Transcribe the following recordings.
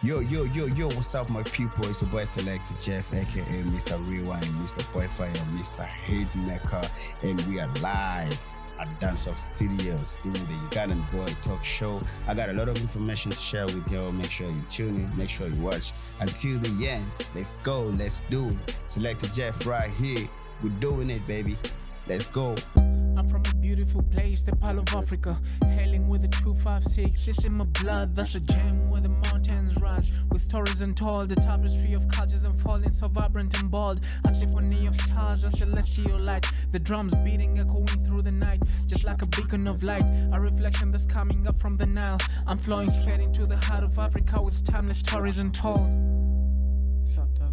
Yo, what's up, my people? It's your boy Selecta Jeff, aka Mr. Rewind, Mr. Boyfire, Mr. Hate Maker, and we are live at Dance Off Studios doing the Ugandan Boy Talk Show. I got a lot of information to share with y'all. Make sure you tune in, make sure you watch until the end. Let's go, let's do it. Selecta Jeff right here. We're doing it, baby. Let's go. I'm from a beautiful place, the Pearl of Africa. Hailing with a 256, it's in my blood. That's a gem where the mountains rise. With stories untold, the tapestry of cultures unfolding, so vibrant and bold. A symphony of stars, a celestial light. The drums beating, echoing through the night. Just like a beacon of light, a reflection that's coming up from the Nile. I'm flowing straight into the heart of Africa with timeless stories untold. What's up, Doug?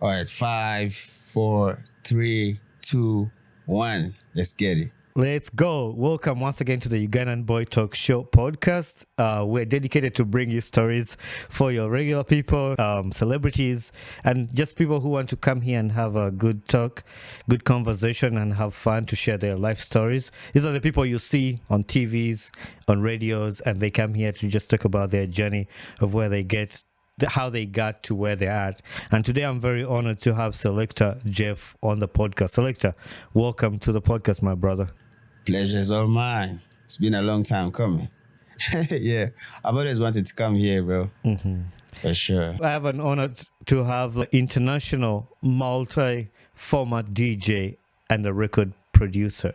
All right, 5, 4, 3, 2, 1. Let's get it. Let's go. Welcome once again to the Ugandan Boy Talk Show podcast. We're dedicated to bring you stories for your regular people, celebrities, and just people who want to come here and have a good talk, good conversation, and have fun to share their life stories. These are the people you see on TVs, on radios, and they come here to just talk about their journey of where they get how they got to where they're at. And today I'm very honored to have Selecta Jeff on the podcast. Selecta, welcome to the podcast, my brother. Pleasure's all mine. It's been a long time coming. Yeah, I've always wanted to come here, bro. For sure. I have an honor to have an international multi-format DJ and a record producer.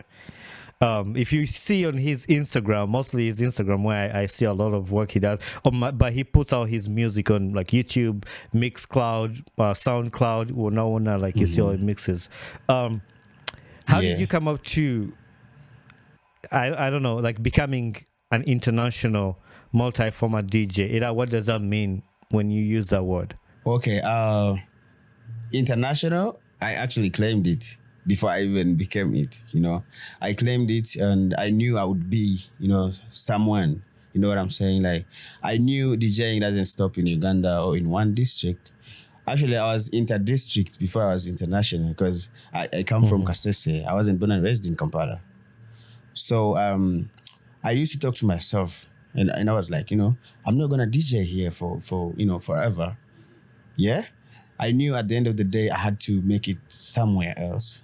If you see on his Instagram, mostly his Instagram, where I see a lot of work he does, but he puts out his music on like YouTube, Mixcloud, SoundCloud, like you see all the mixes. How did you come up to, I don't know, like becoming an international multi-format DJ? What does that mean when you use that word? Okay, international, I actually claimed it before I even became it, I claimed it and I knew I would be, someone, you know what I'm saying? Like, I knew DJing doesn't stop in Uganda or in one district. Actually, I was inter-district before I was international because I come from Kasese. I wasn't born and raised in Kampala. So I used to talk to myself and I was like, I'm not going to DJ here for forever. Yeah? I knew at the end of the day, I had to make it somewhere else.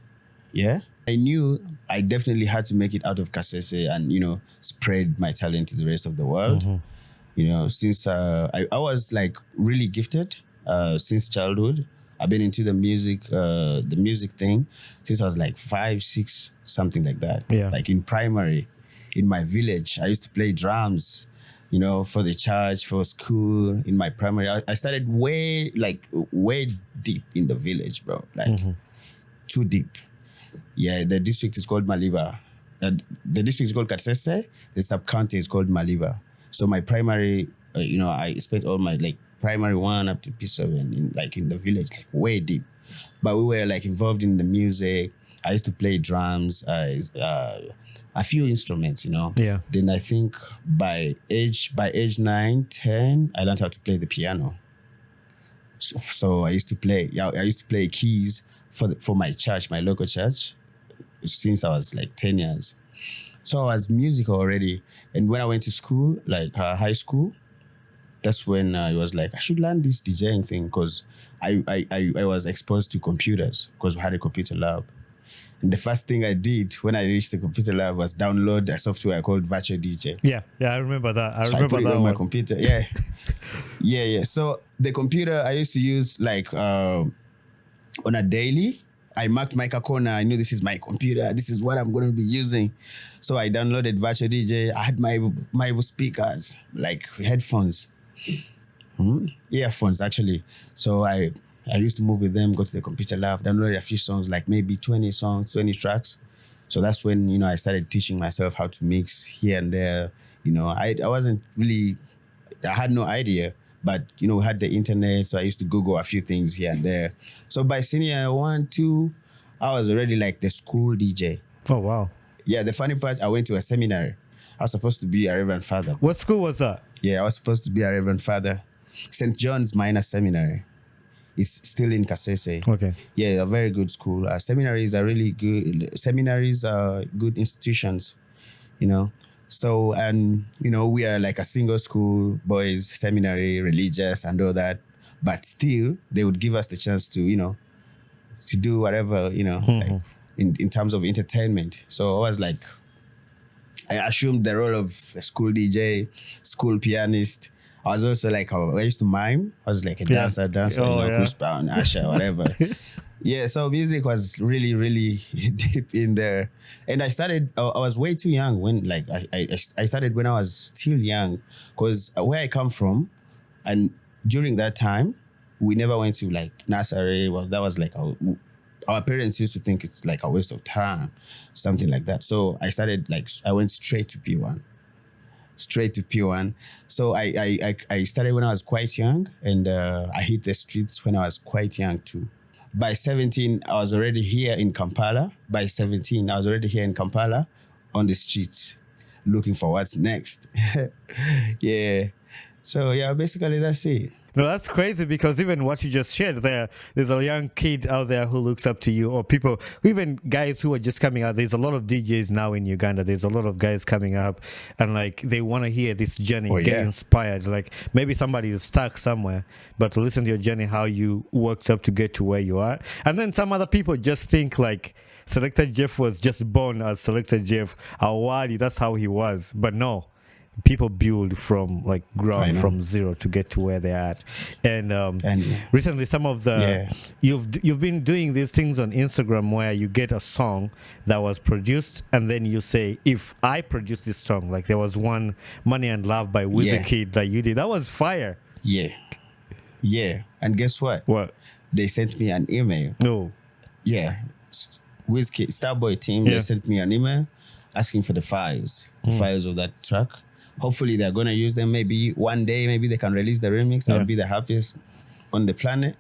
Yeah, I knew I definitely had to make it out of Kasese and, spread my talent to the rest of the world. Since I was like really gifted since childhood. I've been into the music thing since I was like 5, 6, something like that. Yeah. Like in primary, in my village, I used to play drums, for the church, for school, in my primary. I started way deep in the village, bro. Like too deep. Yeah, the district is called Maliba. The district is called Kasese. The sub-county is called Maliba. So my primary, I spent all my primary 1 up to P7 in the village, way deep. But we were involved in the music. I used to play drums, a few instruments, Yeah. Then I think by age 9, 10, I learned how to play the piano. So I used to play. Yeah, I used to play keys for my church, my local church, since I was 10 years. So I was musical already. And when I went to school, high school, that's when I was like, I should learn this DJing thing because I was exposed to computers because we had a computer lab. And the first thing I did when I reached the computer lab was download a software called Virtual DJ. Yeah, I remember that. I put it on my computer. Yeah. Yeah. So the computer I used to use on a daily, I marked my corner. I knew this is my computer. This is what I'm going to be using. So I downloaded Virtual DJ. I had my speakers, headphones, earphones actually. So I used to move with them, go to the computer lab, download a few songs, maybe 20 songs, 20 tracks. So that's when, I started teaching myself how to mix here and there. I wasn't really, I had no idea. But, we had the internet, so I used to Google a few things here and there. So by senior 1, 2, I was already the school DJ. Oh, wow. Yeah, the funny part, I went to a seminary. I was supposed to be a Reverend Father. What school was that? Yeah, I was supposed to be a Reverend Father. St. John's Minor Seminary. It's still in Kasese. Okay. Yeah, a very good school. Seminaries are really good. Seminaries are good institutions, So, and we are like a single school, boys, seminary, religious, and all that. But still, they would give us the chance to, to do whatever, like in terms of entertainment. So I was like, I assumed the role of a school DJ, school pianist. I was also like, I used to mime. I was like a dancer, Chris Brown, Asha, whatever. Yeah, so music was really, really deep in there. And I was way too young when, like, I started when I was still young, because where I come from, and during that time, we never went to, like, nursery. Well, that was like, our parents used to think it's like a waste of time, something like that. So I went straight to P1. So I started when I was quite young, and I hit the streets when I was quite young too. By 17, I was already here in Kampala. On the streets, looking for what's next. Yeah. So yeah, basically that's it. No, that's crazy, because even what you just shared there's a young kid out there who looks up to you, or people, even guys who are just coming out. There's a lot of DJs now in Uganda. There's a lot of guys coming up, and like they want to hear this journey, get inspired. Like maybe somebody is stuck somewhere, but to listen to your journey, how you worked up to get to where you are. And then some other people just think like Selecta Jeff was just born as Selecta Jeff, Awali, that's how he was. But no. People build from like ground, from zero to get to where they're at. And recently some of the you've been doing these things on Instagram where you get a song that was produced, and then you say, if I produce this song, like there was one, Money and Love by Wizkid that you did, that was fire. Yeah. And guess what they sent me an email. Wizkid Starboy team, they sent me an email asking for the files of that track. Hopefully they're going to use them. Maybe one day, maybe they can release the remix. I would be the happiest on the planet,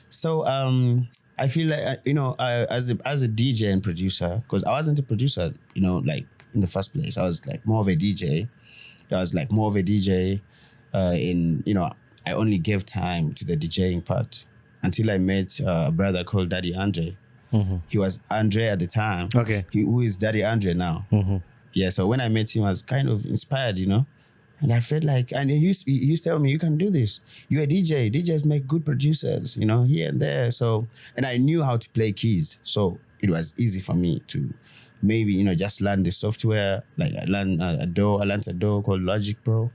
So I feel like, as a DJ and producer, because I wasn't a producer, like in the first place. I was like more of a DJ. I only gave time to the DJing part until I met a brother called Daddy Andre. He was Andre at the time. Okay. Who is Daddy Andre now. Yeah, so when I met him, I was kind of inspired, and I felt like, and he used to tell me, you can do this. You're a DJ. DJs make good producers, here and there. So, and I knew how to play keys. So it was easy for me to maybe, just learn the software. Like I learned a DAW called Logic Pro,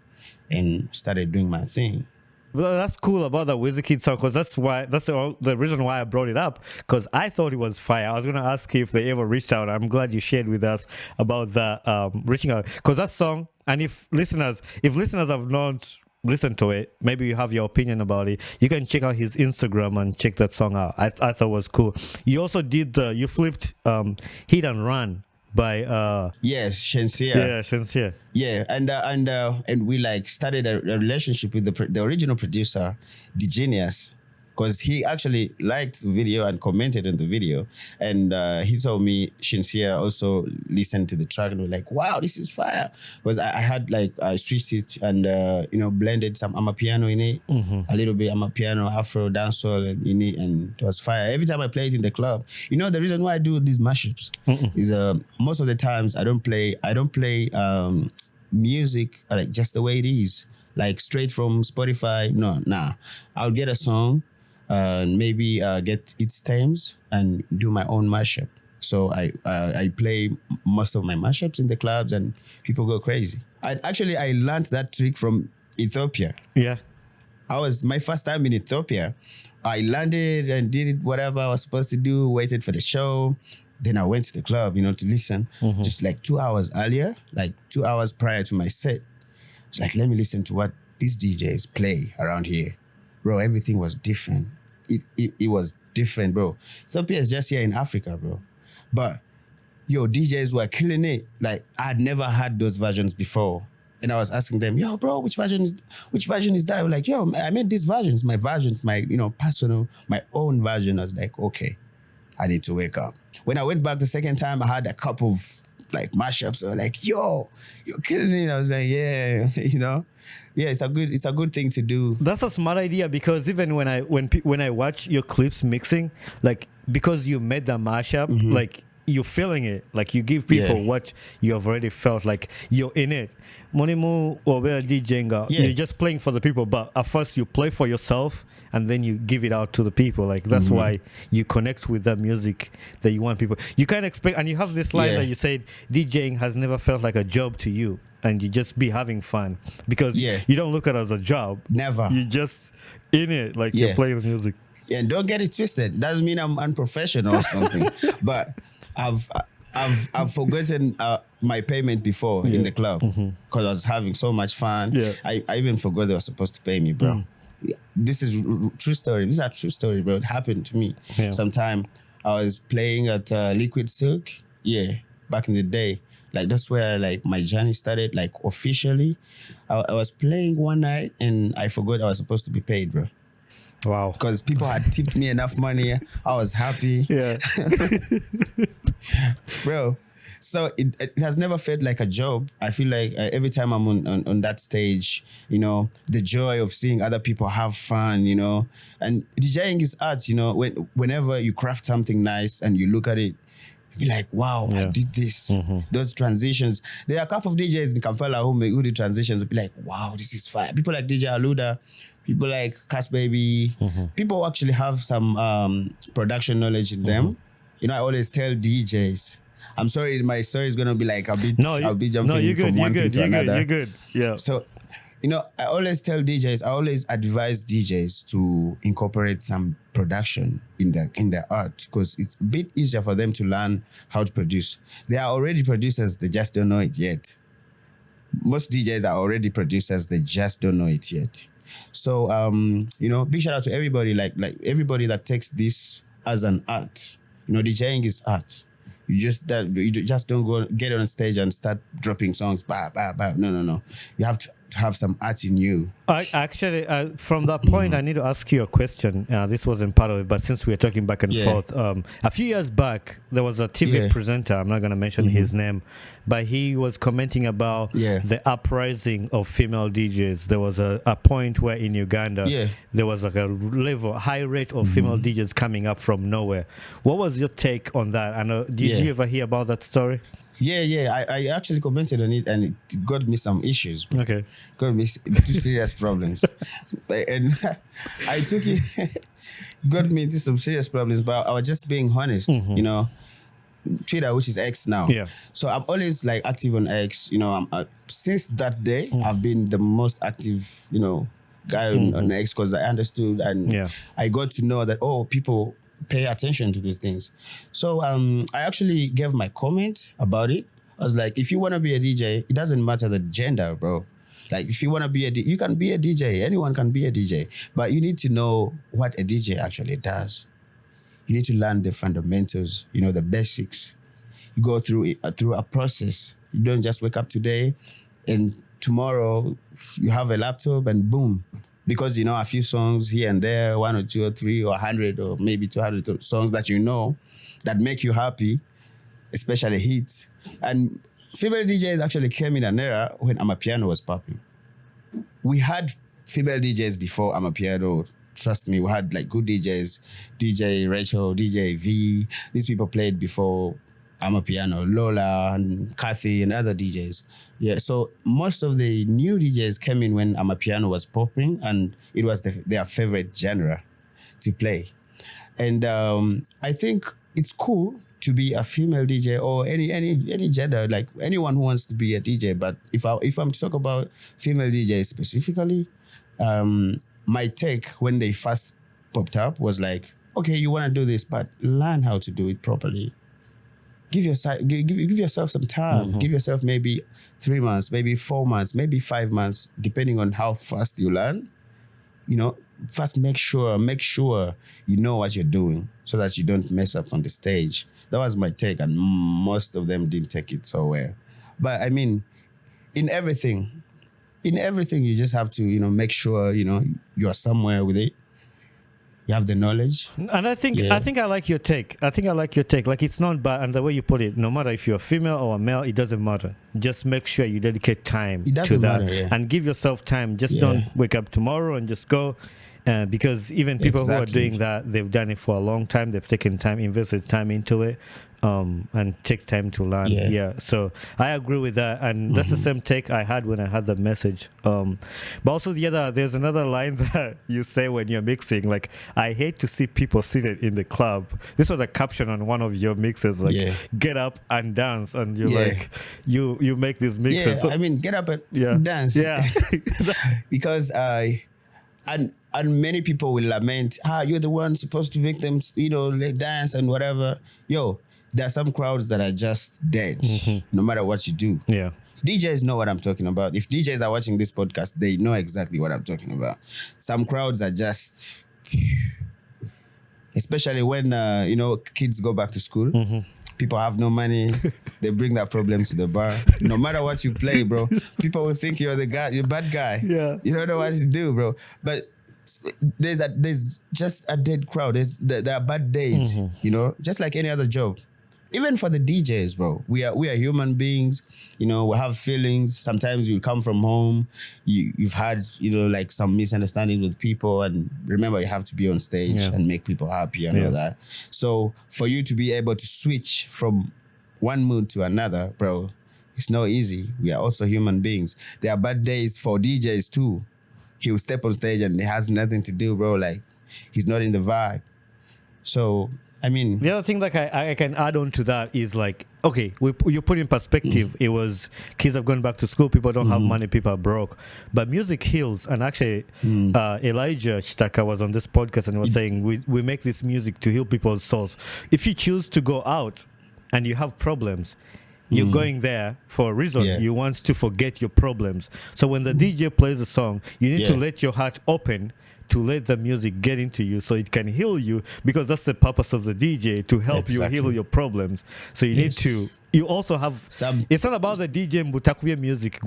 and started doing my thing. Well, that's cool about the Wizkid song, because that's the reason why I brought it up, because I thought it was fire. I was going to ask you if they ever reached out. I'm glad you shared with us about the reaching out, because that song, and if listeners have not listened to it, maybe you have your opinion about it, you can check out his Instagram and check that song out. I thought it was cool. You also you flipped Hit and Run by Shensia. Yeah, and we like started a relationship with the original producer, The Genius, because he actually liked the video and commented on the video, and he told me Shensia also listened to the track and was like, wow, this is fire, because I had I switched it and blended some amapiano in it, a little bit amapiano, Afro dancehall in it, and it was fire. Every time I play it in the club, the reason why I do these mashups is most of the times I don't play music like just the way it is, like straight from Spotify. I'll get a song and maybe get its stems and do my own mashup. So I play most of my mashups in the clubs and people go crazy. I learned that trick from Ethiopia. Yeah. My first time in Ethiopia, I landed and did it whatever I was supposed to do, waited for the show. Then I went to the club, to listen just like 2 hours earlier, like 2 hours prior to my set. It's like, let me listen to what these DJs play around here. Bro, everything was different. It was different, bro. Ethiopia is just here in Africa, bro. But, DJs were killing it. Like, I had never had those versions before. And I was asking them, yo, bro, which version is that? They were like, yo, I made these versions, my personal, my own version. I was like, okay, I need to wake up. When I went back the second time, I had a couple of mashups. So like, yo, you're killing it. I was like, yeah, yeah, it's a good thing to do. That's a smart idea, because even when I watch your clips mixing, like, because you made the mashup, like you're feeling it. Like you give people what you have already felt, like you're in it. Monimu or where DJing, you're just playing for the people, but at first you play for yourself and then you give it out to the people. Like that's why you connect with that music that you want people. You can't expect, and you have this line that you said, DJing has never felt like a job to you, and you just be having fun because you don't look at it as a job. Never. You just in it, like you're playing the music. Yeah, and don't get it twisted. Doesn't mean I'm unprofessional or something. But I've forgotten my payment before in the club because I was having so much fun. Yeah. I even forgot they were supposed to pay me, bro. This is true story. This is a true story, bro. It happened to me. Yeah. Sometime I was playing at Liquid Silk. Yeah, back in the day. Like that's where like my journey started. Like officially, I was playing one night and I forgot I was supposed to be paid, bro. Wow. Because people had tipped me enough money. I was happy. Yeah. Bro. So it has never felt like a job. I feel like every time I'm on that stage, you know, the joy of seeing other people have fun, you know, and DJing is art, you know, whenever you craft something nice and you look at it, you be like, wow, I did this. Those transitions. There are a couple of DJs in Kampala who do transitions. Be like, wow, this is fire. People like DJ Aluda, people like Kasese, people who actually have some production knowledge in them. You know, I always tell DJs, I'm sorry, my story is gonna be like a bit. I'll be jumping from one thing to another. You're good. Yeah. So, you know, I always tell DJs, I always advise DJs to incorporate some production in their art because it's a bit easier for them to learn how to produce. They are already producers, they just don't know it yet. Most DJs are already producers, they just don't know it yet. So, you know, big shout out to everybody, like everybody that takes this as an art. You know, DJing is art. You just don't go get on stage and start dropping songs. Bah, bah, bah. No. You have to have some art in you. I actually, from that point, I need to ask you a question. This wasn't part of it, but since we are talking back and forth, a few years back, there was a TV presenter, I'm not going to mention his name, but he was commenting about the uprising of female DJs. There was a point where in Uganda, there was like a high rate of female DJs coming up from nowhere. What was your take on that? And did you ever hear about that story? Yeah. I actually commented on it and it got me some issues. Bro. Okay. Got me two serious problems. And I took it, got me into some serious problems, but I was just being honest, you know. Twitter, which is X now. Yeah. So I'm always like active on X, you know. Since that day, I've been the most active, you know, guy on X because I understood and I got to know that, people pay attention to these things. So I actually gave my comment about it. I was like, if you want to be a DJ, it doesn't matter the gender, bro. Like if you want to be you can be a DJ. Anyone can be a DJ. But you need to know what a DJ actually does. You need to learn the fundamentals, you know, the basics. You go through a process. You don't just wake up today and tomorrow you have a laptop and boom. Because, you know, a few songs here and there, 1 or 2 or 3 or 100 or maybe 200 songs that you know that make you happy, especially hits. And female DJs actually came in an era when Amapiano was popping. We had female DJs before Amapiano. Trust me, we had like good DJs, DJ Rachel, DJ V. These people played before Amapiano, Lola and Kathy and other DJs. Yeah, so most of the new DJs came in when Amapiano was popping and it was their favorite genre to play. And I think it's cool to be a female DJ or any gender, like anyone who wants to be a DJ. But if I'm to talk about female DJs specifically, my take when they first popped up was like, okay, you want to do this, but learn how to do it properly. Give yourself some time. Give yourself maybe 3 months, maybe 4 months, maybe 5 months, depending on how fast you learn. You know, first make sure you know what you're doing so that you don't mess up on the stage. That was my take, and most of them didn't take it so well. But I mean, in everything, you just have to, you know, make sure, you know, you're somewhere with it. You have the knowledge. And I think I like your take. Like it's not bad, and the way you put it, no matter if you're a female or a male, it doesn't matter. Just make sure you dedicate time to that and give yourself time. Just don't wake up tomorrow and just go. Because even people who are doing that, they've done it for a long time. They've taken time, invested time into it. and take time to learn. Yeah. So I agree with that, and that's the same take I had when I had the message. But also there's another line that you say when you're mixing, like, I hate to see people seated in the club. This was a caption on one of your mixes, like, get up and dance, and you're like, you make these mixes. Yeah, I mean, get up and dance. Yeah. Because and many people will lament, you're the one supposed to make them, like dance and whatever. Yo, there are some crowds that are just dead, no matter what you do. Yeah. DJs know what I'm talking about. If DJs are watching this podcast, they know exactly what I'm talking about. Some crowds are just, especially when, kids go back to school. People have no money. They bring their problems to the bar. No matter what you play, bro, people will think you're the guy, you're a bad guy. Yeah. You don't know what to do, bro. But there's just a dead crowd. There are bad days, just like any other job. Even for the DJs, bro, we are human beings. We have feelings. Sometimes you come from home, you've had like some misunderstandings with people, and remember you have to be on stage and make people happy and all that. So for you to be able to switch from one mood to another, bro, it's not easy. We are also human beings. There are bad days for DJs too. He'll step on stage and he has nothing to do, bro. Like, he's not in the vibe. So I mean, the other thing that I can add on to that is, like, okay, you put in perspective, it was kids have gone back to school, people don't have money, people are broke. But music heals. And actually, Elijah Chitaka was on this podcast and was saying, we make this music to heal people's souls. If you choose to go out and you have problems, you're going there for a reason. You want to forget your problems. So when the DJ plays a song, you need to let your heart open to let the music get into you so it can heal you, because that's the purpose of the DJ, to help you heal your problems. So you need to, you also have, it's not about the DJ Mbutakuye music,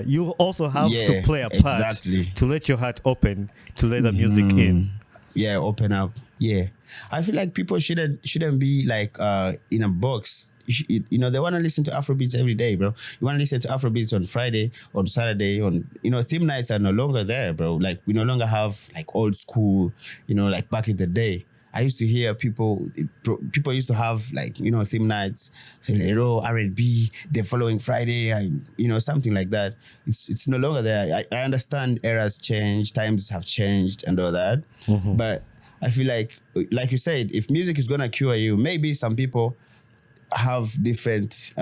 you also have to play a part to let your heart open, to let the music in. Yeah, open up. Yeah. I feel like people shouldn't be like in a box. They want to listen to Afrobeats every day, bro. You want to listen to Afrobeats on Friday, on Saturday, on, theme nights are no longer there, bro. Like, we no longer have like old school, like back in the day. I used to hear people used to have like, theme nights, R&B, the following Friday, something like that. It's no longer there. I understand eras change, times have changed and all that. But I feel like you said, if music is going to cure you, maybe some people have different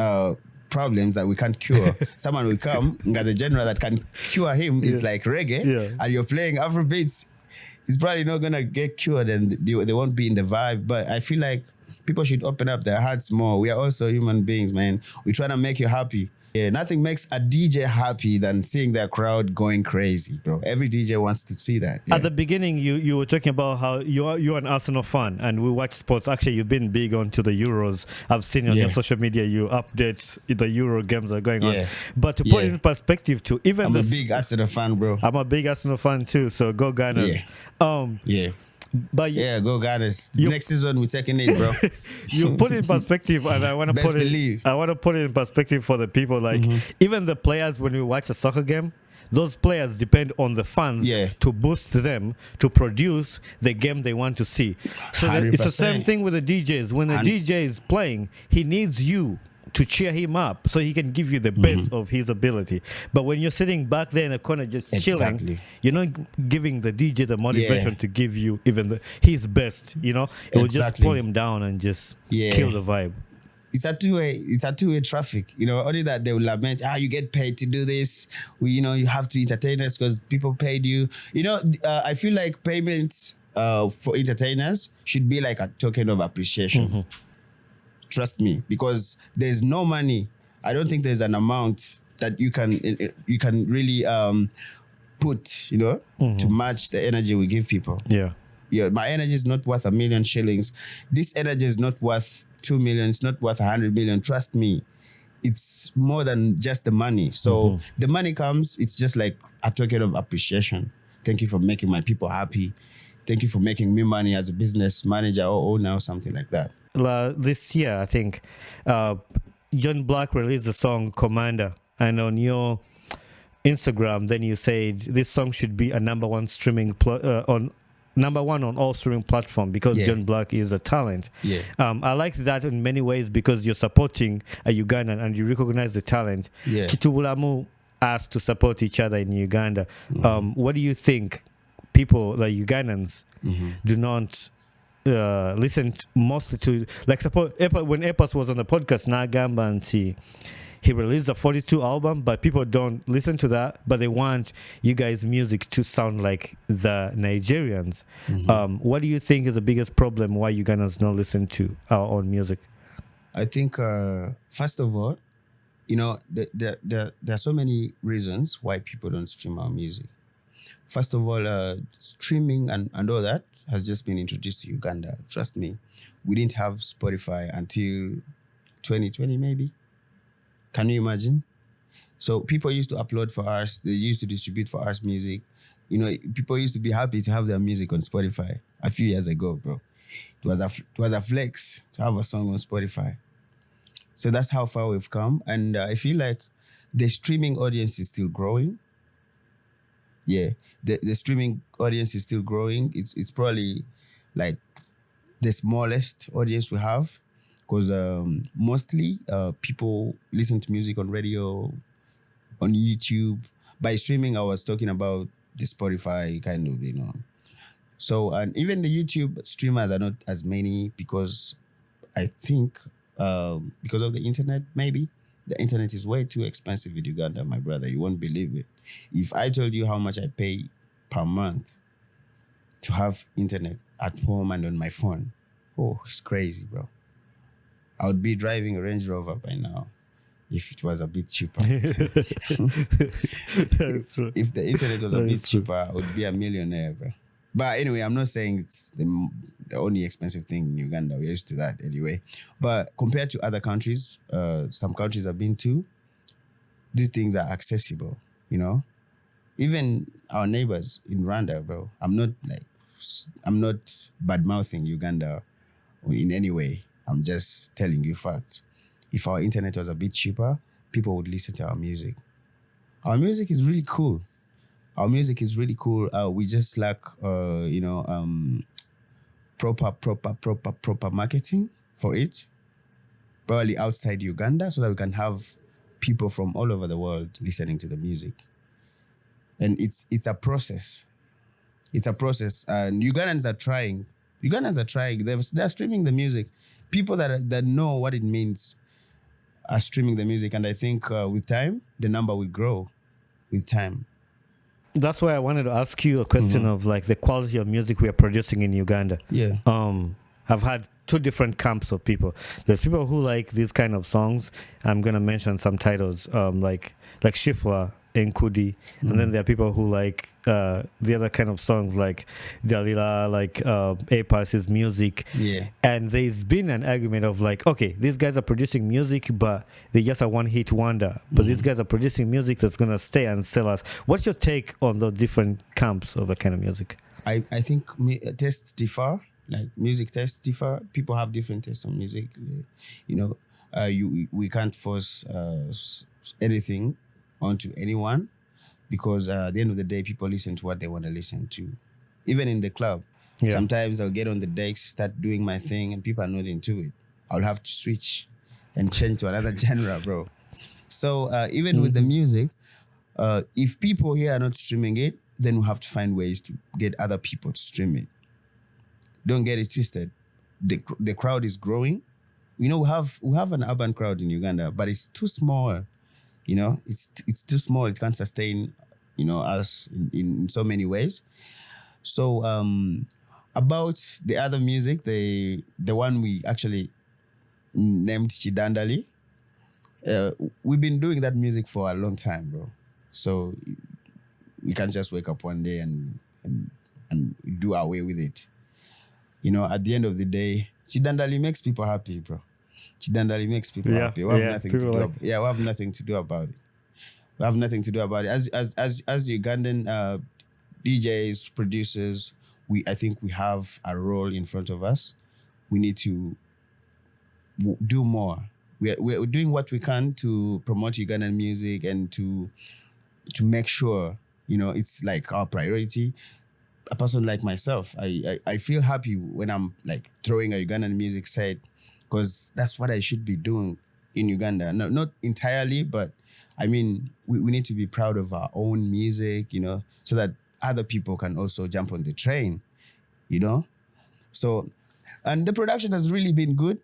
problems that we can't cure. Someone will come, the genre that can cure him is like reggae, and you're playing Afrobeats. He's probably not gonna get cured, and they won't be in the vibe. But I feel like people should open up their hearts more. We are also human beings, man. We're trying to make you happy. Yeah, nothing makes a DJ happy than seeing their crowd going crazy, bro. Every DJ wants to see that. Yeah. At the beginning, you were talking about how you're an Arsenal fan, and we watch sports. Actually, you've been big onto the Euros. I've seen on your social media you update the Euro games that are going on. But to put it in perspective, to even I'm a big Arsenal fan, bro. I'm a big Arsenal fan too. So go Gunners. But go Gunners. Next season we're taking it, bro. You put it in perspective, and I want to put it in perspective for the people. Like, even the players, when we watch a soccer game, those players depend on the fans to boost them to produce the game they want to see. So it's the same thing with the DJs. When the DJ is playing, he needs you to cheer him up so he can give you the best of his ability. But when you're sitting back there in a corner just chilling, you're not giving the DJ the motivation to give you even his best, It will just pull him down and just kill the vibe. It's a two-way traffic. Only that they will lament, you get paid to do this. You have to entertain us because people paid you. I feel like payments for entertainers should be like a token of appreciation. Trust me, because there's no money. I don't think there's an amount that you can really put, to match the energy we give people. Yeah, my energy is not worth 1 million shillings. This energy is not worth 2 million. It's not worth 100 million. Trust me, it's more than just the money. So the money comes, it's just like a token of appreciation. Thank you for making my people happy. Thank you for making me money as a business manager or owner or something like that. This year, I think, John Black released the song Commander, and on your Instagram, then you said this song should be a #1 streaming on number one on all streaming platform because John Black is a talent. Yeah. I like that in many ways because you're supporting a Ugandan and you recognize the talent. Yeah. Kitubulamu asked to support each other in Uganda. What do you think people like Ugandans do not listen mostly to, like, support when Ep207 was on the podcast, Nagamba and he released a 42 album, but people don't listen to that, but they want you guys' music to sound like the Nigerians. What do you think is the biggest problem why Ugandans don't listen to our own music? I think, first of all, you know, there are so many reasons why people don't stream our music. First of all, streaming and all that has just been introduced to Uganda. Trust me, we didn't have Spotify until 2020, maybe. Can you imagine? So people used to upload for us. They used to distribute for us music. You know, people used to be happy to have their music on Spotify a few years ago, bro. It was a flex to have a song on Spotify. So that's how far we've come. And I feel like the streaming audience is still growing. Yeah, the streaming audience is still growing. It's probably like the smallest audience we have. Because mostly people listen to music on radio, on YouTube. By streaming, I was talking about the Spotify kind of, you know. So, and even the YouTube streamers are not as many because I think because of the internet, maybe. The internet is way too expensive in Uganda, my brother. You won't believe it. If I told you how much I pay per month to have internet at home and on my phone, oh, it's crazy, bro. I would be driving a Range Rover by now if it was a bit cheaper. That is true. If the internet was a bit cheaper, I would be a millionaire, bro. But anyway, I'm not saying it's the only expensive thing in Uganda. We're used to that anyway. But compared to other countries, some countries I've been to, these things are accessible, you know? Even our neighbors in Rwanda, bro. I'm not bad-mouthing Uganda in any way. I'm just telling you facts. If our internet was a bit cheaper, people would listen to our music. Our music is really cool. We just lack, proper marketing for it. Probably outside Uganda, so that we can have people from all over the world listening to the music. And it's a process. It's a process, and Ugandans are trying. They're streaming the music. People that know what it means are streaming the music, and I think with time the number will grow. With time. That's why I wanted to ask you a question of like the quality of music we are producing in Uganda. Yeah. I've had two different camps of people. There's people who like these kind of songs. I'm gonna mention some titles, like Shifla and Kudi, and then there are people who like the other kind of songs like Dalila, like Ep207's music. Yeah. And there's been an argument of like, okay, these guys are producing music, but they just a one-hit wonder. But these guys are producing music that's gonna stay and sell us. What's your take on the different camps of that kind of music? I think tastes differ. Like music tastes differ. People have different tastes on music. You know, we can't force anything onto anyone because at the end of the day, people listen to what they want to listen to. Even in the club, sometimes I'll get on the decks, start doing my thing, and people are not into it. I'll have to switch and change to another genre, bro. So even with the music, if people here are not streaming it, then we have to find ways to get other people to stream it. Don't get it twisted. The crowd is growing. You know, we have an urban crowd in Uganda, but it's too small. You know, it's too small. It can't sustain, you know, us in so many ways. So about the other music, the one we actually named Chidandali, we've been doing that music for a long time, bro. So we can't just wake up one day and do our way with it. You know, at the end of the day, Chidandali makes people happy, bro. Chidandali makes people happy. We have nothing to do. We have nothing to do about it. As Ugandan DJs, producers, I think we have a role in front of us. We need to do more. We're doing what we can to promote Ugandan music and to make sure, you know, it's like our priority. a person like myself, I feel happy when I'm like throwing a Ugandan music set, because that's what I should be doing in Uganda. No, not entirely, but I mean, we need to be proud of our own music, so that other people can also jump on the train, So, and the production has really been good.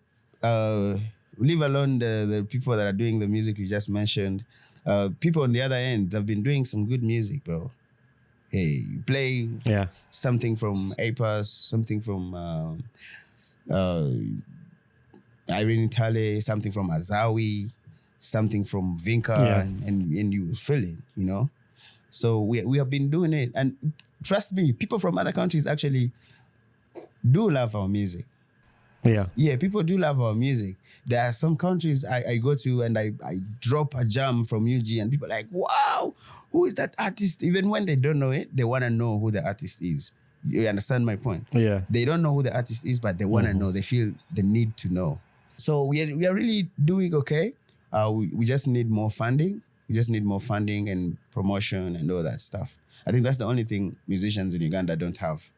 Leave alone the people that are doing the music you just mentioned. People on the other end have been doing some good music, bro. Hey, you play something from Ep207, something from Irene Tale, something from Azawi, something from Vinca, and you feel it, So we have been doing it. And trust me, people from other countries actually do love our music. Yeah, people do love our music. There are some countries I go to and I drop a jam from UG and people are like, wow, who is that artist? Even when they don't know it, they want to know who the artist is. You understand my point? Yeah. They don't know who the artist is, but they want to know. They feel the need to know. So we are really doing okay. We just need more funding. We just need more funding and promotion and all that stuff. I think that's the only thing musicians in Uganda don't have.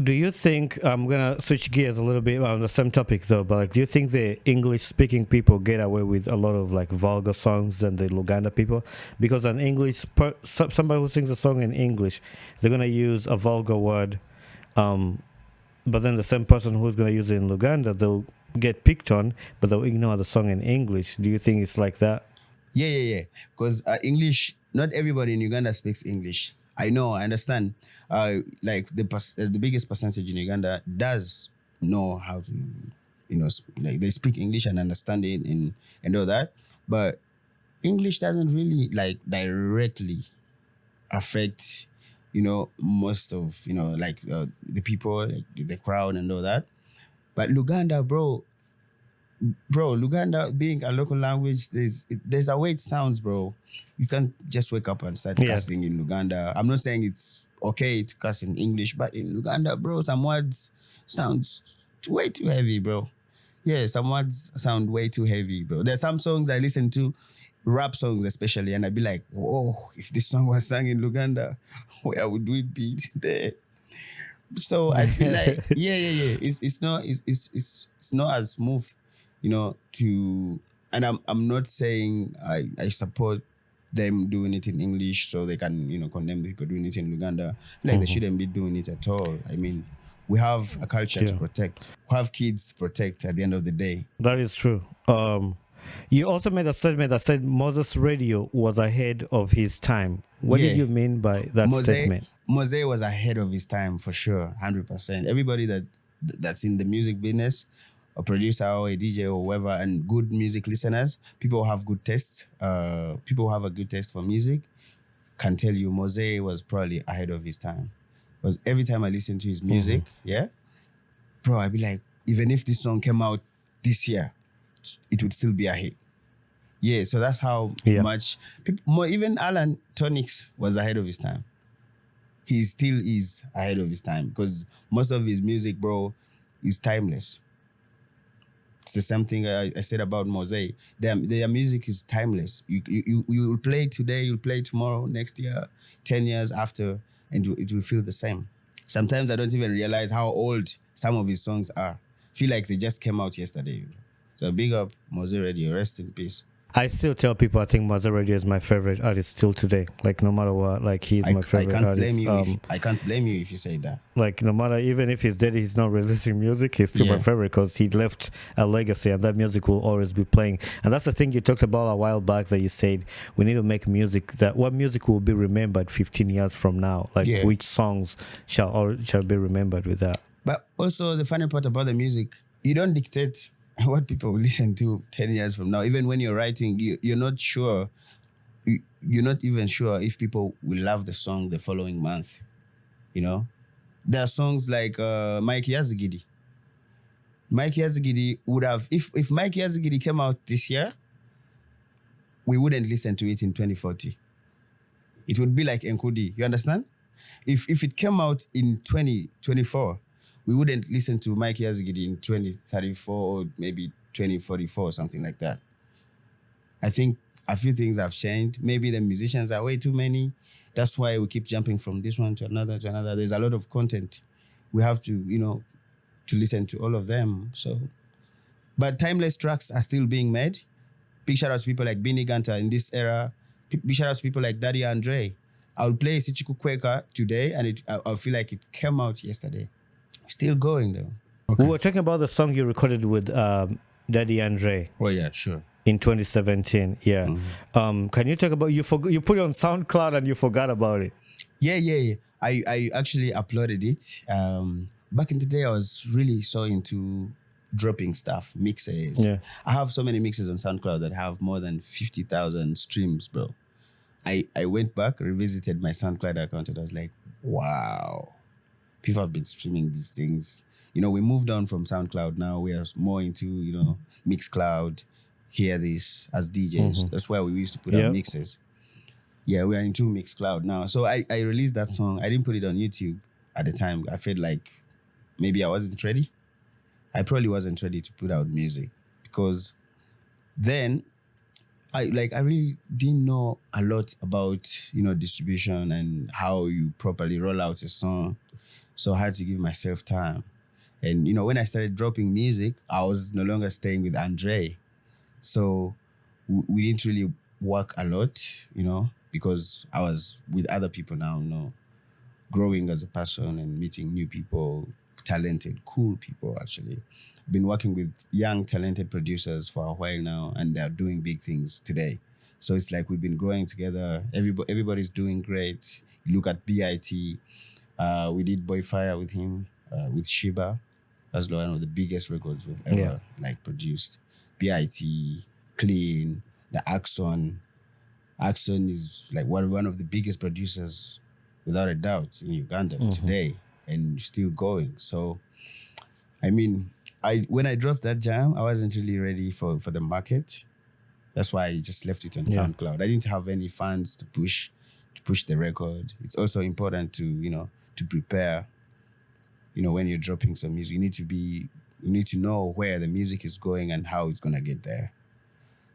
Do you think, I'm going to switch gears a little bit on the same topic though, but like, do you think the English speaking people get away with a lot of like vulgar songs than the Luganda people? Because an English, somebody who sings a song in English, they're going to use a vulgar word, but then the same person who's going to use it in Luganda, they'll get picked on, but they'll ignore the song in English. Do you think it's like that? Yeah. Because English, not everybody in Uganda speaks English. I know, I understand. Like the biggest percentage in Uganda does know how to, like they speak English and understand it and all that. But English doesn't really like directly affect, most of, like the people, like the crowd and all that. But Luganda, bro, Luganda being a local language, there's a way it sounds, bro. You can't just wake up and start cussing in Luganda. I'm not saying it's okay to cuss in English, but in Luganda, bro, some words sound way too heavy, bro. Yeah, some words sound way too heavy, bro. There's some songs I listen to, rap songs especially, and I'd be like, whoa, if this song was sung in Luganda, where would we be today? So I feel like, it's not as smooth, and I'm not saying I support them doing it in English so they can, condemn people doing it in Uganda. Like they shouldn't be doing it at all. I mean, we have a culture to protect. We have kids to protect at the end of the day. That is true. You also made a statement that said Moses Radio was ahead of his time. What did you mean by that statement? Mose was ahead of his time for sure, 100%. Everybody that's in the music business, a producer or a DJ or whoever, and good music listeners, people who have good taste, people who have a good taste for music, can tell you Mose was probably ahead of his time. Because every time I listen to his music, bro, I'd be like, even if this song came out this year, it would still be a hit. Yeah, so that's how much people, even Alan Tonix was ahead of his time. He still is ahead of his time because most of his music, bro, is timeless. It's the same thing I said about Mose. Their music is timeless. You will play today, you'll play tomorrow, next year, 10 years after, and it will feel the same. Sometimes I don't even realize how old some of his songs are. Feel like they just came out yesterday. So big up Mose Radio, rest in peace. I still tell people I think Mose Radio is my favorite artist still today. Like no matter what, like he's my favorite artist. I can't blame you if you say that. Like no matter, even if he's dead, he's not releasing music, he's still my favorite because he left a legacy and that music will always be playing. And that's the thing you talked about a while back that you said we need to make music that what music will be remembered 15 years from now. Like which songs shall be remembered with that. But also the funny part about the music, you don't dictate what people will listen to 10 years from now. Even when you're writing, you're not sure. You're not even sure if people will love the song the following month. There are songs like Mike Yazigidi. Mike Yazigidi would have, if Mike Yazigidi came out this year, we wouldn't listen to it in 2040. It would be like Nkudi. You understand? If it came out in 2024, we wouldn't listen to Mike Yazigidi in 2034 or maybe 2044 or something like that. I think a few things have changed. Maybe the musicians are way too many. That's why we keep jumping from this one to another to another. There's a lot of content. We have to, to listen to all of them. So, but timeless tracks are still being made. Big shout out to people like Benny Ganta in this era. Big shout out to people like Daddy Andre. I'll play Sichiku Kweka today, and I'll feel like it came out yesterday. Still going though. Okay. We were talking about the song you recorded with Daddy Andre. Oh yeah, sure. In 2017, yeah. Mm-hmm. Can you talk about you put it on SoundCloud and you forgot about it? Yeah. I actually uploaded it. Back in the day, I was really so into dropping stuff, mixes. Yeah. I have so many mixes on SoundCloud that have more than 50,000 streams, bro. I went back, revisited my SoundCloud account, and I was like, wow, people have been streaming these things. We moved on from SoundCloud now. We are more into, Mixcloud, Hear This as DJs. Mm-hmm. That's where we used to put our mixes. Yeah, we are into Mixcloud now. So I released that song. I didn't put it on YouTube at the time. I felt like maybe I wasn't ready. I probably wasn't ready to put out music because then I really didn't know a lot about, distribution and how you properly roll out a song. So I had to give myself time. And, when I started dropping music, I was no longer staying with Andre. So we didn't really work a lot, because I was with other people now, growing as a person and meeting new people, talented, cool people, actually. I've been working with young, talented producers for a while now, and they're doing big things today. So it's like we've been growing together. Everybody's doing great. You look at BIT. We did Boy Fire with him, with Shiba. That's one of the biggest records we've ever produced. BIT, Clean, the Axon. Axon is like one of the biggest producers, without a doubt, in Uganda today, and still going. So, I mean, when I dropped that jam, I wasn't really ready for the market. That's why I just left it on SoundCloud. I didn't have any funds to push the record. It's also important to to prepare. When you're dropping some music, you need to know where the music is going and how it's gonna get there.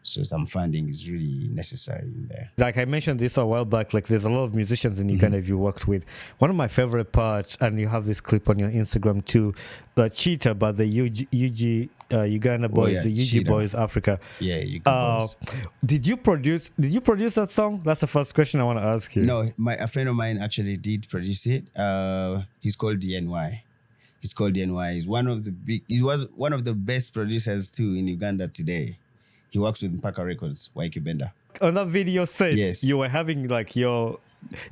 So some funding is really necessary in there. Like I mentioned this a while back, like there's a lot of musicians in Uganda you worked with. One of my favorite parts, and you have this clip on your Instagram too, the Cheetah by the Uganda Boys, the UG Cheetah. Boys Africa. Yeah, Uganda Boys. Did you produce that song? That's the first question I want to ask you. No, a friend of mine actually did produce it. He's called DNY. He's one of he was one of the best producers too in Uganda today. He works with Mpaka Records, Waiki Benda. On that video set, you were having like your...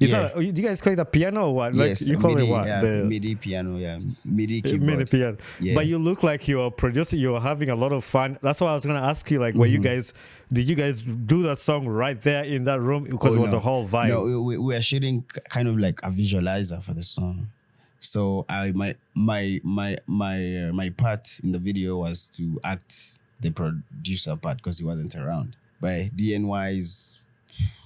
do you guys call it a piano or what? Yes, like you call MIDI, it what? The MIDI piano, MIDI keyboard. MIDI piano. Yeah. But you look like you were producing, you were having a lot of fun. That's why I was going to ask you, like, did you guys do that song right there in that room? Because it was a whole vibe. No, we were shooting kind of like a visualizer for the song. So my part in the video was to act the producer part because he wasn't around. But DNY is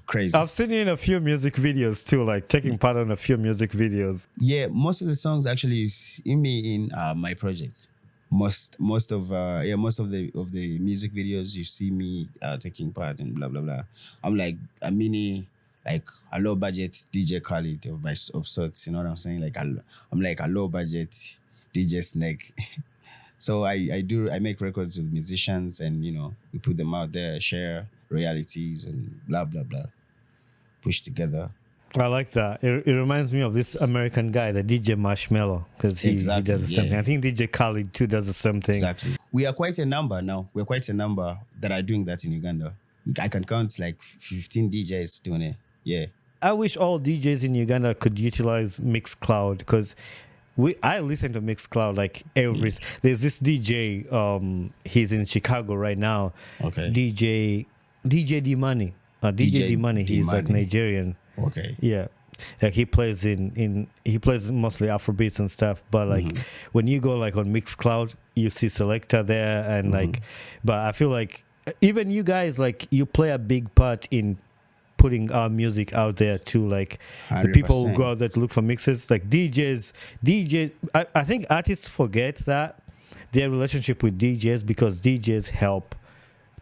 crazy. I've seen you in a few music videos too, like taking part in a few music videos. Yeah, most of the songs actually you see me in my projects. Most of the music videos you see me taking part in blah blah blah. I'm like a mini, like a low budget DJ Khaled of sorts. You know what I'm saying? Like I'm like a low budget DJ Snake. So I make records with musicians, and we put them out there, share royalties and blah blah blah, push together. I like that. It reminds me of this American guy, the DJ Marshmello, because he does the same thing. I think DJ Khaled too does the same thing. Exactly. We are quite a number now. We're quite a number that are doing that in Uganda. I can count like 15 DJs doing it. Yeah. I wish all DJs in Uganda could utilize Mixcloud, because I listen to Mixcloud like every... There's this DJ, he's in Chicago right now. Okay. DJ D-Money. DJ D-Money, he's like Nigerian. Okay. Yeah. Like he plays he plays mostly Afrobeats and stuff, but like when you go like on Mixcloud, you see Selector there, and like, but I feel like even you guys, like, you play a big part in putting our music out there too, like 100%. The people who go out there to look for mixes, like DJs. I think artists forget that their relationship with DJs, because DJs help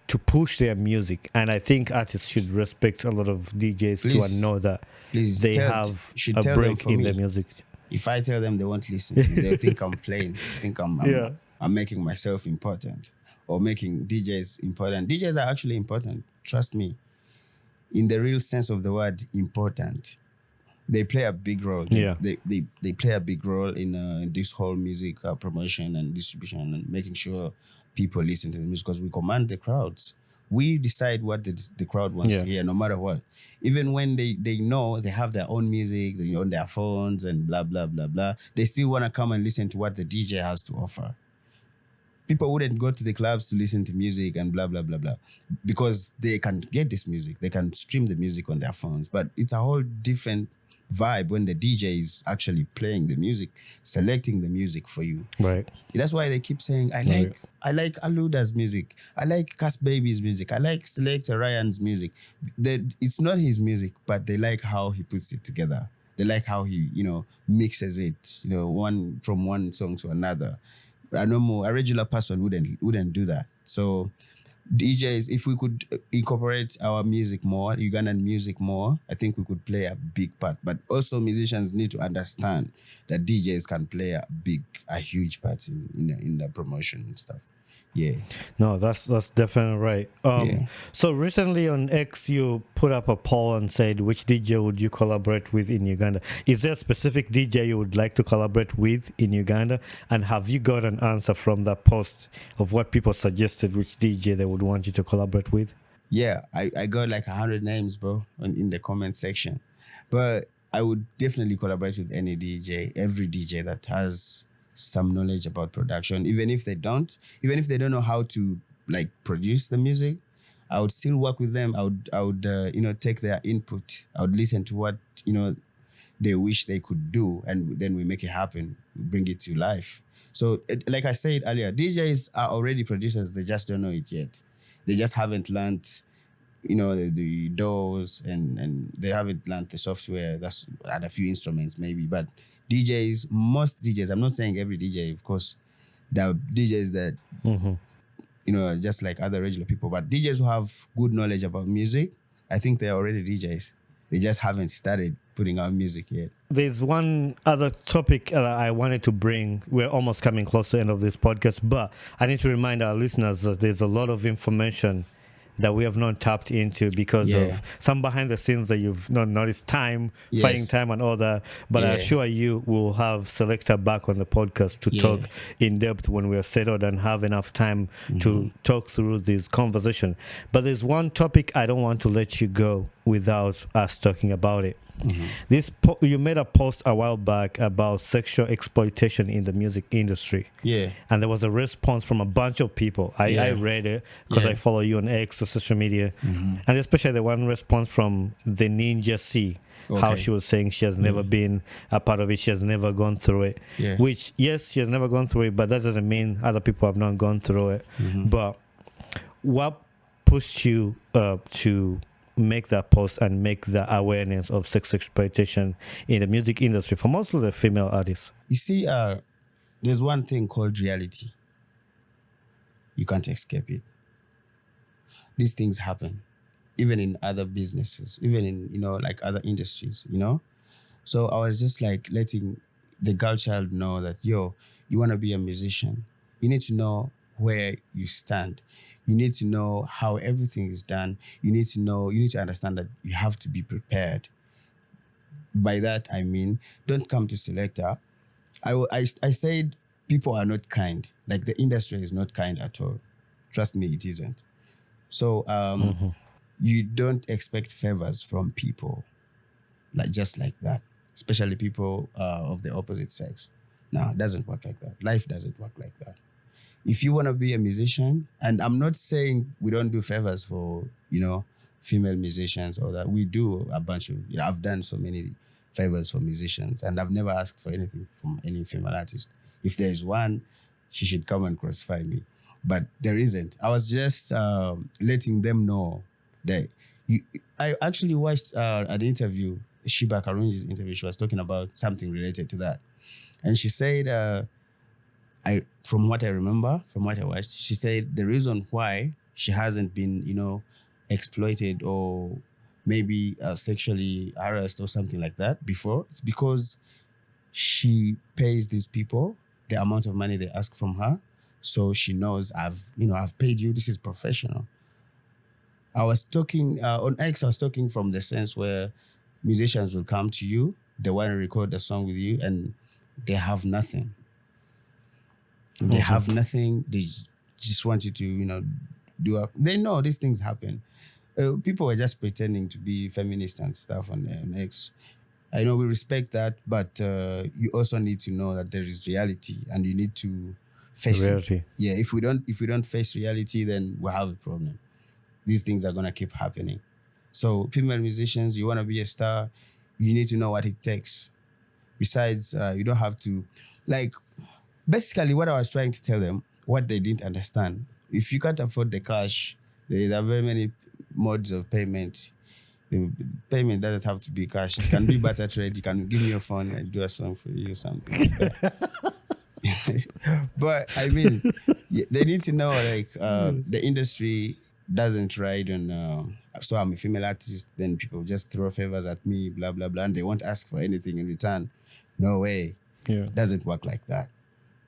to push their music. And I think artists should respect a lot of DJs Please, to know that please they tell, have should a tell them break for in me. their music. If I tell them, they won't listen to me. They'll think I'm playing. Think Yeah. I'm making myself important or making DJs important. DJs are actually important. Trust me. In the real sense of the word, important. They play a big role. Yeah. They play a big role in this whole music promotion and distribution and making sure people listen to the music because we command the crowds. We decide what the crowd wants to hear, no matter what. Even when they know they have their own music, they on their phones and blah, blah, blah, blah, they still want to come and listen to what the DJ has to offer. People wouldn't go to the clubs to listen to music and blah, blah, blah, blah, because they can get this music. They can stream the music on their phones. But it's a whole different vibe when the DJ is actually playing the music, selecting the music for you. Right. That's why they keep saying, I like Aluda's music. I like Cas Baby's music. I like Selector Ryan's music. It's not his music, but they like how he puts it together. They like how he, mixes it, one from one song to another. A regular person wouldn't do that. So DJs, if we could incorporate our music more, Ugandan music more, I think we could play a big part. But also musicians need to understand that DJs can play a huge part in the promotion and stuff. Yeah. No, that's definitely right. So recently on X, you put up a poll and said, which DJ would you collaborate with in Uganda? Is there a specific DJ you would like to collaborate with in Uganda? And have you got an answer from that post of what people suggested, which DJ they would want you to collaborate with? Yeah, I got like 100 names, bro, in the comment section. But I would definitely collaborate with any DJ, every DJ that has some knowledge about production, even if they don't know how to like produce the music, I would still work with them. I would take their input. I would listen to what they wish they could do, and then we make it happen, bring it to life. So like I said earlier, DJs are already producers, they just don't know it yet. They just haven't learned the doors and they haven't learned the software. That's and a few instruments maybe, but most DJs, I'm not saying every DJ, of course, there are DJs that, just like other regular people, but DJs who have good knowledge about music, I think they're already DJs. They just haven't started putting out music yet. There's one other topic I wanted to bring. We're almost coming close to the end of this podcast, but I need to remind our listeners that there's a lot of information that we have not tapped into because of some behind the scenes that you've not noticed, finding time and all that. But I assure you we'll have Selector back on the podcast to talk in depth when we're settled and have enough time to talk through this conversation. But there's one topic I don't want to let you go without us talking about it. You made a post a while back about sexual exploitation in the music industry. Yeah. And there was a response from a bunch of people. I read it because I follow you on X or social media. And especially the one response from the Ninja C. Okay. How she was saying she has never been a part of it. She has never gone through it. Yeah. Which, yes, she has never gone through it, but that doesn't mean other people have not gone through it. But what pushed you to make that post and make the awareness of sex exploitation in the music industry for most of the female artists? You see, there's one thing called reality. You can't escape it. These things happen, even in other businesses, even in, like other industries, So I was just like letting the girl child know that, you want to be a musician. You need to know where you stand. You need to know how everything is done. You need to understand that you have to be prepared. By that, I mean, don't come to Selector. I said people are not kind. Like the industry is not kind at all. Trust me, it isn't. So you don't expect favors from people, just like that, especially people of the opposite sex. No, it doesn't work like that. Life doesn't work like that. If you want to be a musician, and I'm not saying we don't do favors for, female musicians or that, we do a bunch of, I've done so many favors for musicians and I've never asked for anything from any female artist. If there is one, she should come and crucify me. But there isn't. I was just letting them know that I actually watched an interview, Shiba Karunji's interview. She was talking about something related to that. And she said, from what I remember, from what I watched, she said the reason why she hasn't been, exploited or maybe sexually harassed or something like that before. It's because she pays these people the amount of money they ask from her. So she knows I've paid you. This is professional. I was talking on X. I was talking from the sense where musicians will come to you, they want to record a song with you, and they have nothing. They have nothing. They just want you to, they know these things happen. People were just pretending to be feminist and stuff on X. I know we respect that, but you also need to know that there is reality, and you need to face Reality. it. Yeah, if we don't face reality, then we have a problem. These things are gonna keep happening. So, female musicians, you want to be a star, you need to know what it takes. Besides, you don't have to, basically what I was trying to tell them, what they didn't understand. If you can't afford the cash, there are very many modes of payment. The payment doesn't have to be cash. It can be barter trade. You can give me your phone and do a song for you or something like that. But I mean, they need to know the industry doesn't ride on. So I'm a female artist, then people just throw favors at me, blah blah blah, and they won't ask for anything in return. No way. Yeah. Doesn't work like that.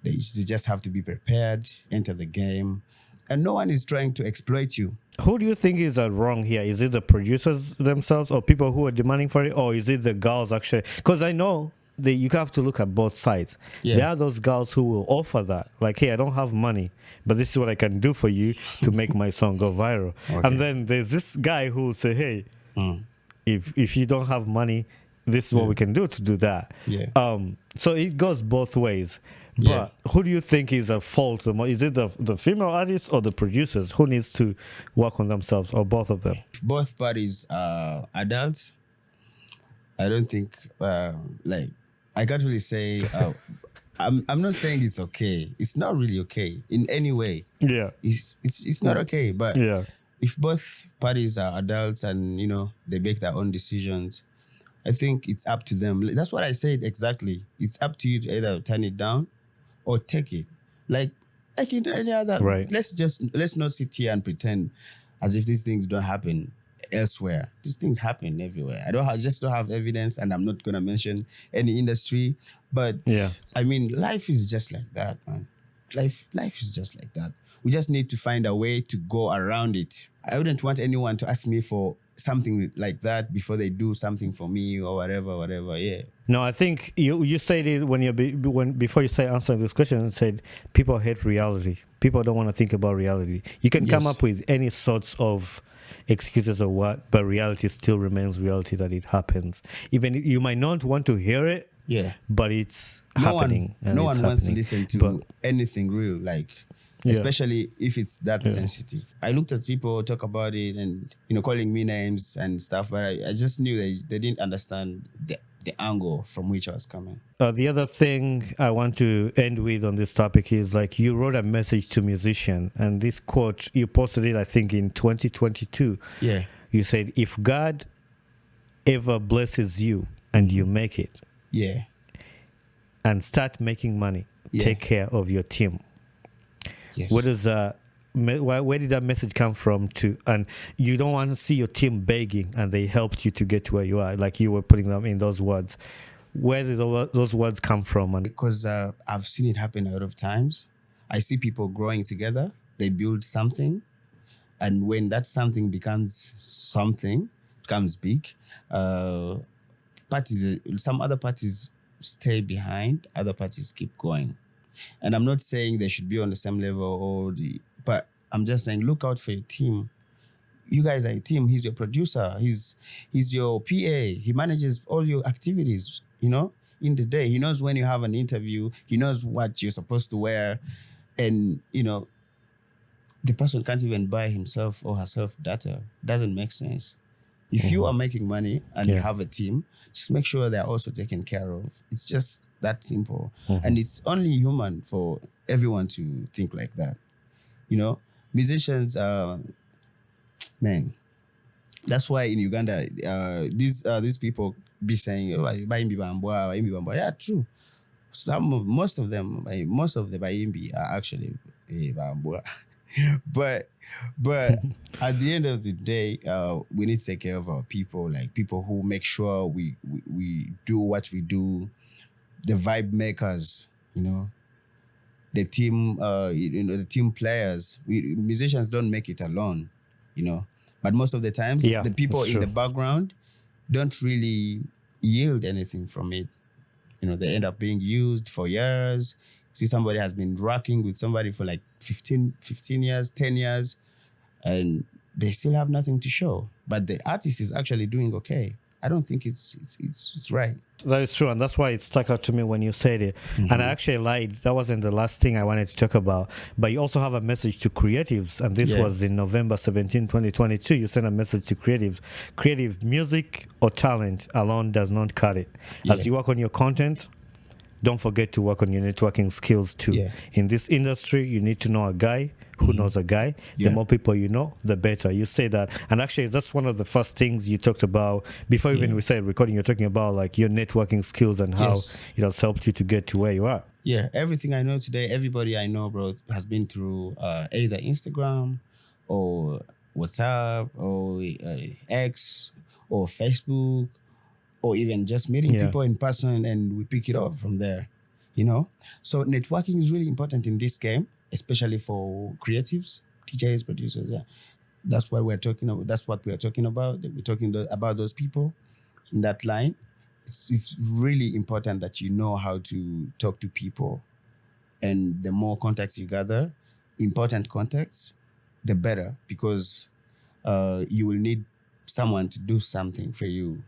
They just have to be prepared, enter the game, and no one is trying to exploit you. Who do you think is wrong here? Is it the producers themselves or people who are demanding for it, or is it the girls actually? Because I know you have to look at both sides. Yeah. There are those girls who will offer that, like, hey, I don't have money, but this is what I can do for you to make my song go viral. Okay. And then there's this guy who will say, hey, if you don't have money, this is what we can do to do that. Yeah. So it goes both ways. Yeah. But who do you think is at fault the most? Is it the female artists or the producers? Who needs to work on themselves, or both of them? If both parties are adults, I don't think I can't really say. I'm not saying it's okay. It's not really okay in any way. Yeah. It's not okay. But Yeah. if both parties are adults and they make their own decisions, I think it's up to them. That's what I said exactly. It's up to you to either turn it down or take it. Like in any other. Right. Let's not sit here and pretend as if these things don't happen elsewhere. These things happen everywhere. I just don't have evidence, and I'm not gonna mention any industry. But Yeah. I mean, life is just like that, man. Life is just like that. We just need to find a way to go around it. I wouldn't want anyone to ask me for something like that before they do something for me or whatever. Yeah. No, I think you said it before you say answering this question, and said people hate reality. People don't want to think about reality. You can come up with any sorts of excuses or what, but reality still remains reality, that it happens. Even you might not want to hear it, Yeah. but it's happening. No one wants to listen to anything real, especially if it's that sensitive. I looked at people talk about it and calling me names and stuff, but I just knew they didn't understand the angle from which I was coming. The other thing I want to end with on this topic is, you wrote a message to musician, and this quote, you posted it, I think, in 2022. Yeah. You said, if God ever blesses you and you make it, Yeah. and start making money, take care of your team. Yes. What is where did that message come from? And you don't want to see your team begging, and they helped you to get to where you are, like you were putting them in those words. Where did those words come from? And because I've seen it happen a lot of times. I see people growing together. They build something, and when that something becomes big, some other parties stay behind, other parties keep going. And I'm not saying they should be on the same level but I'm just saying, look out for your team. You guys are a team. He's your producer. He's your PA. He manages all your activities, in the day. He knows when you have an interview. He knows what you're supposed to wear. And, the person can't even buy himself or herself data. Doesn't make sense. If you are making money and you have a team, just make sure they're also taken care of. It's just that simple. And it's only human for everyone to think like that. Musicians, man, that's why in Uganda, these people be saying, "Baimbi bambwa, baimbi bambwa." Yeah, true. Most of the baimbi are actually bambwa. but but at the end of the day, we need to take care of our people, like people who make sure we do what we do, the vibe makers, the team, the team players. Musicians don't make it alone, but most of the times Yeah, the people that's in the true. background don't really yield anything from it. They end up being used for years. See, somebody has been rocking with somebody for like 15 years, 10 years, and they still have nothing to show. But the artist is actually doing okay. I don't think it's right. That is true, and that's why it stuck out to me when you said it. And I actually lied. That wasn't the last thing I wanted to talk about. But you also have a message to creatives, and this Yeah. was in November 17, 2022. You sent a message to creatives. Creative music or talent alone does not cut it. As Yeah. you work on your content, don't forget to work on your networking skills too. Yeah. In this industry, you need to know a guy who knows a guy. Yeah. The more people you know, the better. You say that. And actually, that's one of the first things you talked about before even we started recording. You're talking about like your networking skills and how Yes. it has helped you to get to where you are. Yeah, everything I know today, everybody I know, bro, has been through either Instagram or WhatsApp or X or Facebook or even just meeting Yeah. people in person, and we pick it up from there, So networking is really important in this game, especially for creatives, DJs, producers. Yeah, that's what we're talking about. That's what we're talking about. We're talking about those people in that line. It's really important that you know how to talk to people, and the more contacts you gather, important contacts, the better, because you will need someone to do something for you.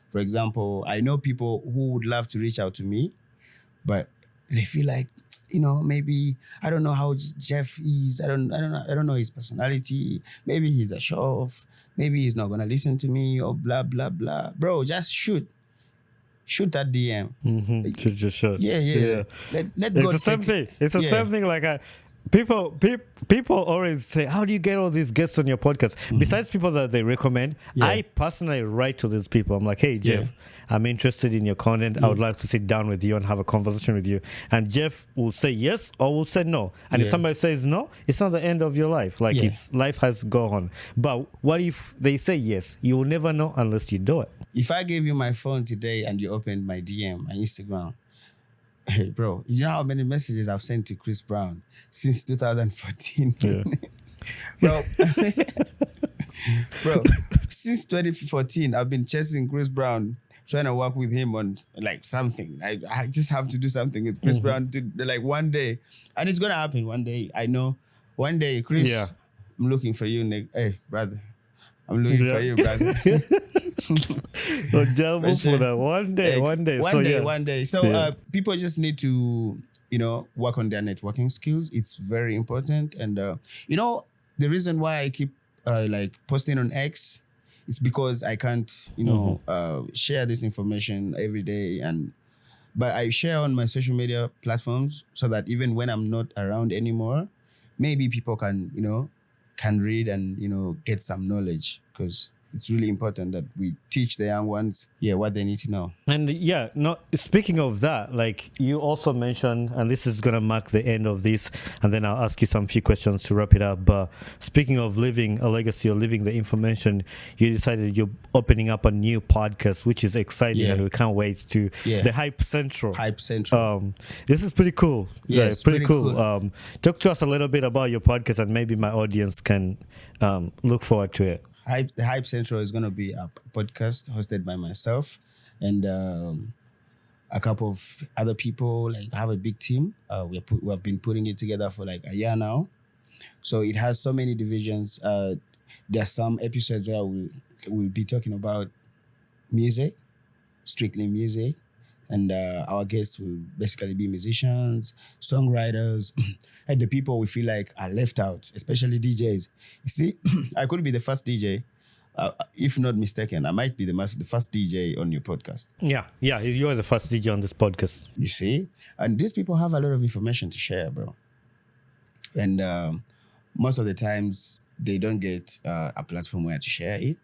For example, I know people who would love to reach out to me, but they feel like, maybe I don't know how Jeff is. I don't know his personality. Maybe he's a show off. Maybe he's not gonna listen to me or blah blah blah. Bro, just shoot that DM. Sure. Yeah. Let It's God the same take thing. it. It's the Yeah. same thing. Like people always say, "How do you get all these guests on your podcast?" Besides people that they recommend, Yeah. I personally write to these people. I'm like, "Hey, Jeff, I'm interested in your content. I would like to sit down with you and have a conversation with you." And Jeff will say yes or will say no. And if Yeah. somebody says no, it's not the end of your life. Like Yeah. it's life has gone on. But what if they say yes? You will never know unless you do it. If I gave you my phone today and you opened my DM, my Instagram, hey, bro, you know how many messages I've sent to Chris Brown since 2014? Yeah. Bro, bro, since 2014, I've been chasing Chris Brown, trying to work with him on like something. I just have to do something with Chris Brown like one day. And it's going to happen one day. I know. One day, Chris, Yeah. I'm looking for you, Nick. Hey, brother. I'm looking for you, brother. So Jelbo for that one day. One day. So Yeah. people just need to, work on their networking skills. It's very important. And, the reason why I keep like posting on X, it's because I can't, share this information every day. But I share on my social media platforms so that even when I'm not around anymore, maybe people can, can read and, get some knowledge, because it's really important that we teach the young ones, what they need to know. And yeah, no. Speaking of that, like you also mentioned, and this is gonna mark the end of this, and then I'll ask you some few questions to wrap it up. But speaking of leaving a legacy or leaving the information, you decided you're opening up a new podcast, which is exciting, Yeah. and we can't wait to Yeah. the Hype Central. Hype Central. This is pretty cool. Yeah, it's it's pretty pretty cool. cool. Talk to us a little bit about your podcast, and maybe my audience can look forward to it. The Hype Central is going to be a podcast hosted by myself and a couple of other people. Like, I have a big team. We have been putting it together for like a year now. So it has so many divisions. There are some episodes where we'll be talking about music, strictly music. And our guests will basically be musicians, songwriters, and the people we feel like are left out, especially DJs. You see, I could be the first DJ, if not mistaken. I might be the first DJ on your podcast. Yeah, you're the first DJ on this podcast. You see? And these people have a lot of information to share, bro. And most of the times, they don't get a platform where to share it.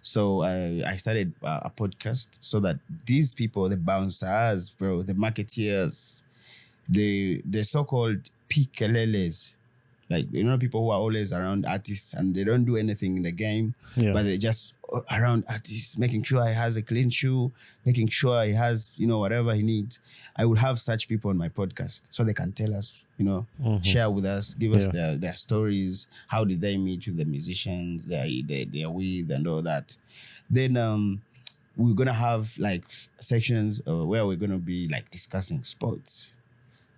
So I started a podcast so that these people, the bouncers, bro, the marketeers, the so-called pikeleles, Like, people who are always around artists and they don't do anything in the game, Yeah. but they're just around artists, making sure he has a clean shoe, making sure he has, whatever he needs. I would have such people on my podcast so they can tell us, share with us, give us their stories. How did they meet with the musicians they're with and all that. Then we're going to have like sections where we're going to be like discussing sports.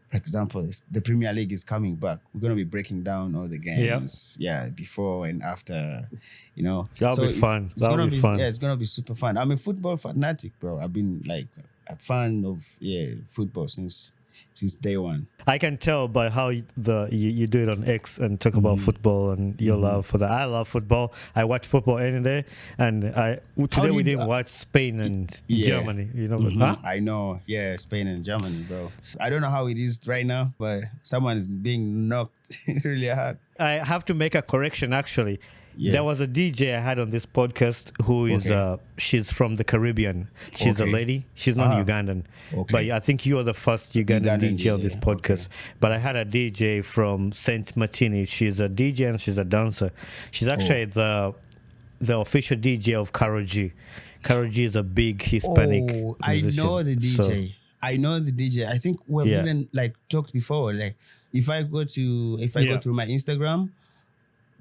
For example, the Premier League is coming back. We're going to be breaking down all the games, before and after, That'll be fun. That'll be fun. Yeah, it's going to be super fun. I'm a football fanatic, bro. I've been like a fan of football since day one. I can tell by how you do it on X and talk about football and your love for that. I love football. I watch football any day. And today we didn't watch Spain and Germany. But, I know. Yeah, Spain and Germany, bro. I don't know how it is right now, but someone is being knocked really hard. I have to make a correction, actually. Yeah. There was a DJ I had on this podcast who is she's from the Caribbean. She's a lady. She's not Ugandan. Okay. But I think you are the first Ugandan DJ on this podcast. Okay. But I had a DJ from Saint Martini. She's a DJ and she's a dancer. She's actually the official DJ of Karol G. Karol G is a big Hispanic musician. I know the DJ. I know the DJ. I think we've even like talked before. Like if I go through my Instagram,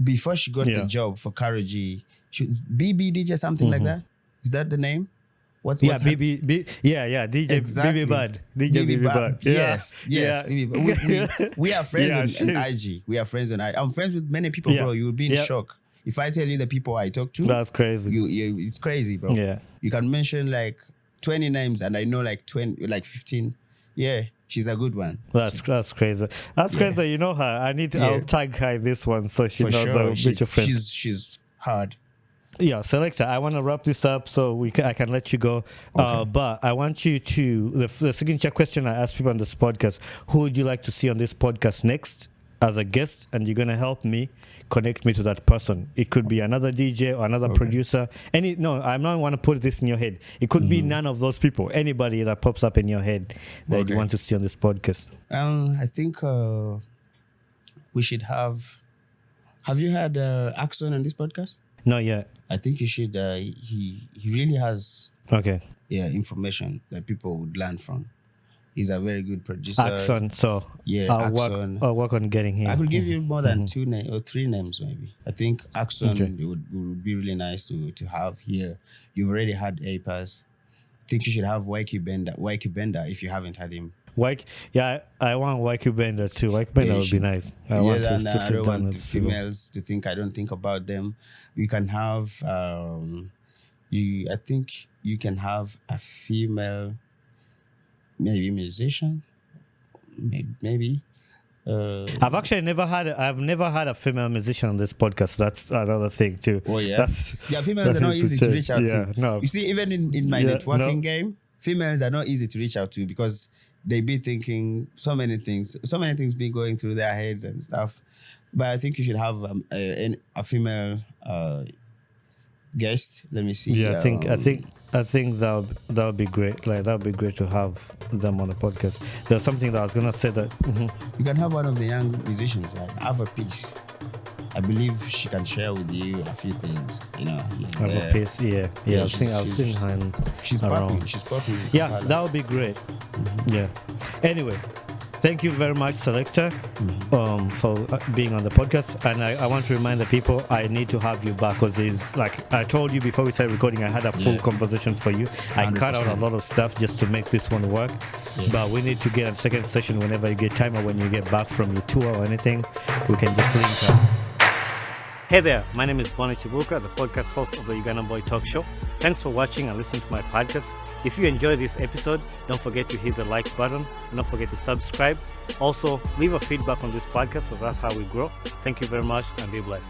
before she got the job for Karol G, BB DJ, something like that. Is that the name? What's BB? DJ exactly. BB Bud. DJ BB Bud. Yes. BB. We are friends on IG. We are friends on IG. I'm friends with many people, bro. You will be in shock if I tell you the people I talk to. That's crazy. It's crazy, bro. Yeah. You can mention like 20 names, and I know like 15. Yeah. She's a good one. That's crazy. That's crazy. You know her. I'll tag her in this one so she knows I'll be your friend. She's hard. Yeah, Selector, I want to wrap this up so I can let you go. Okay. But I want you to, the signature question I ask people on this podcast, who would you like to see on this podcast next as a guest? And you're going to help me connect me to that person. It could be another DJ or another producer. No, I'm not want to put this in your head. It could be none of those people. Anybody that pops up in your head that you want to see on this podcast. I think we should have you had Axon on this podcast? Not yet. I think you should. He really has information that people would learn from. He's a very good producer. Axon, so Axon. I'll work on getting him. I could give you more than 2 or 3 names maybe. I think Axon would be really nice to have here. You've already had Apas. I think you should have YQ Bender if you haven't had him. I want YQ Bender too. YQ Bender would be nice. I don't want females to think I don't think about them. We can have I think you can have a female, maybe musician, maybe. I've actually never had a female musician on this podcast. That's another thing too. Oh yeah, females are not easy to reach out to. No. You see, even in my networking game, females are not easy to reach out to because they be thinking so many things be going through their heads and stuff. But I think you should have a female guest. Let me see. Yeah, I think that would be great. Like that would be great to have them on the podcast. There's something that I was gonna say that you can have one of the young musicians. Have a piece. I believe she can share with you a few things. Have a piece. Yeah. I've seen her. She's around. She's popular. Yeah, that would be great. Yeah. Anyway. Thank you very much, Selector, for being on the podcast. And I want to remind the people I need to have you back because it's like I told you before we started recording, I had a full conversation for you. 100%. I cut out a lot of stuff just to make this one work. Yeah. But we need to get a second session whenever you get time or when you get back from your tour or anything. We can just link up. Hey there, my name is Bonnie Chibuka, the podcast host of the Ugandan Boy Talk Show. Thanks for watching and listening to my podcast. If you enjoyed this episode, don't forget to hit the like button and don't forget to subscribe. Also, leave a feedback on this podcast because that's how we grow. Thank you very much and be blessed.